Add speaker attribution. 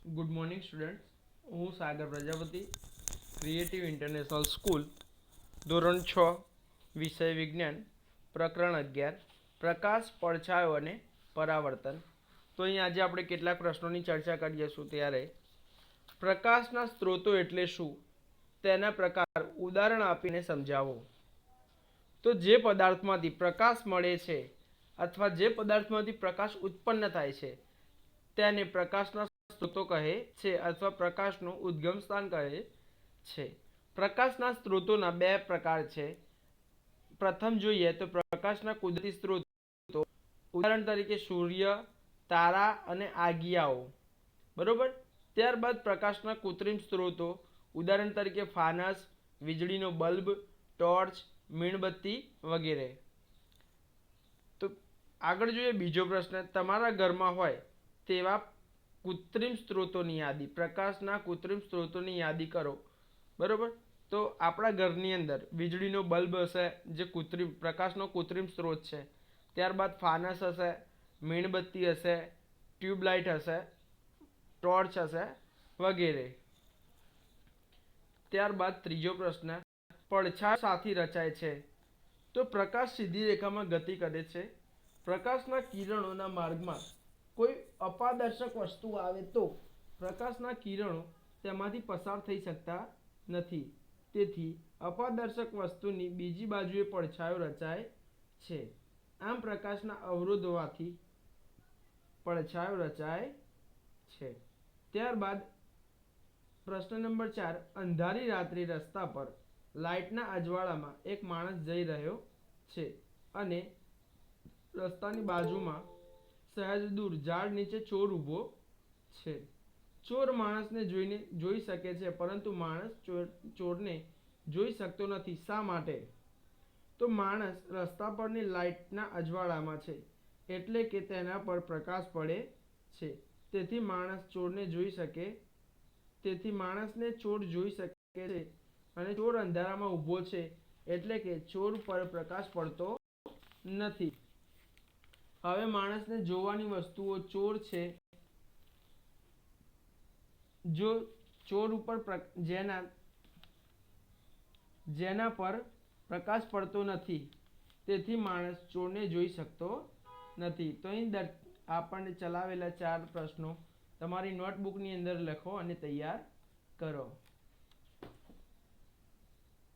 Speaker 1: Good morning students. હું સાગર Prajapati, creative international school, ધોરણ 6, વિષય વિજ્ઞાન, પ્રકરણ 11, પ્રકાશ, પડછાયો અને પરાવર્તન. તો અહીં આજે આપણે કેટલાક પ્રશ્નોની ચર્ચા કરીશું. ત્યારે પ્રકાશના સ્ત્રોતો એટલે શું, તેના પ્રકાર ઉદાહરણ આપીને સમજાવો. તો જે પદાર્થમાંથી પ્રકાશ મળે છે અથવા જે પદાર્થમાંથી પ્રકાશ ઉત્પન્ન થાય છે તેને પ્રકાશના સ્ત્રોતો કહે છે અથવા પ્રકાશનું ઉદ્ગમ સ્થાન કહે છે. પ્રકાશના સ્ત્રોતોના બે પ્રકાર છે. પ્રથમ જોઈએ તો પ્રકાશના કુદરતી સ્ત્રોતો, ઉદાહરણ તરીકે સૂર્ય, તારા અને આગિયાઓ. બરોબર. ત્યારબાદ પ્રકાશના કૃત્રિમ સ્ત્રોતો, ઉદાહરણ તરીકે ફાનસ, વીજળીનો બલ્બ, ટોર્ચ, મીણબત્તી વગેરે. તો આગળ જોઈએ બીજો પ્રશ્ન. તમારા ઘરમાં હોય તેવા કૃત્રિમ સ્ત્રોતોની યાદી, પ્રકાશના કૃત્રિમ સ્ત્રોતોની યાદી કરો. બરોબર. તો આપણા ઘરની અંદર વીજળીનો બલ્બ હશે, જે કૃત્રિમ પ્રકાશનો કૃત્રિમ સ્ત્રોત છે. ત્યારબાદ ફાનસ હશે, મીણબત્તી હશે, ટ્યુબલાઇટ હશે, ટોર્ચ હશે વગેરે. ત્યારબાદ ત્રીજો પ્રશ્ન, પડછાયો શાથી રચાય છે? તો પ્રકાશ સીધી રેખામાં ગતિ કરે છે. પ્રકાશના કિરણોના માર્ગમાં કોઈ અપારદર્શક વસ્તુ આવે તો પ્રકાશના કિરણો તેમાંથી પસાર થઈ શકતા નથી. તેથી અપારદર્શક વસ્તુની બીજી બાજુએ પડછાયો રચાય છે. આમ પ્રકાશના અવરોધોવાથી પડછાયો રચાય છે. ત્યારબાદ પ્રશ્ન નંબર 4, અંધારી રાત્રે રસ્તા પર લાઇટના અજવાળામાં એક માણસ જઈ રહ્યો છે અને રસ્તાની બાજુમાં સહેજ દૂર ઝાડ નીચે ચોર ઊભો છે. ચોર માણસને જોઈ શકે છે, પરંતુ માણસ ચોરને જોઈ શકતો નથી. શા માટે? તો માણસ રસ્તા પરની લાઇટના અજવાળામાં છે, એટલે કે તેના પર પ્રકાશ પડે છે. તેથી માણસને ચોર જોઈ શકે છે અને ચોર અંધારામાં ઊભો છે, એટલે કે ચોર પર પ્રકાશ પડતો નથી. હવે માણસને જોવાની વસ્તુઓ ચોર છે. જો ચોર ઉપર જેના પર પ્રકાશ પડતો નથી, તેથી માણસ ચોરને જોઈ શકતો નથી. તો અહીં આપણને ચલાવેલા 4 પ્રશ્નો તમારી નોટબુકની અંદર લખો અને તૈયાર કરો.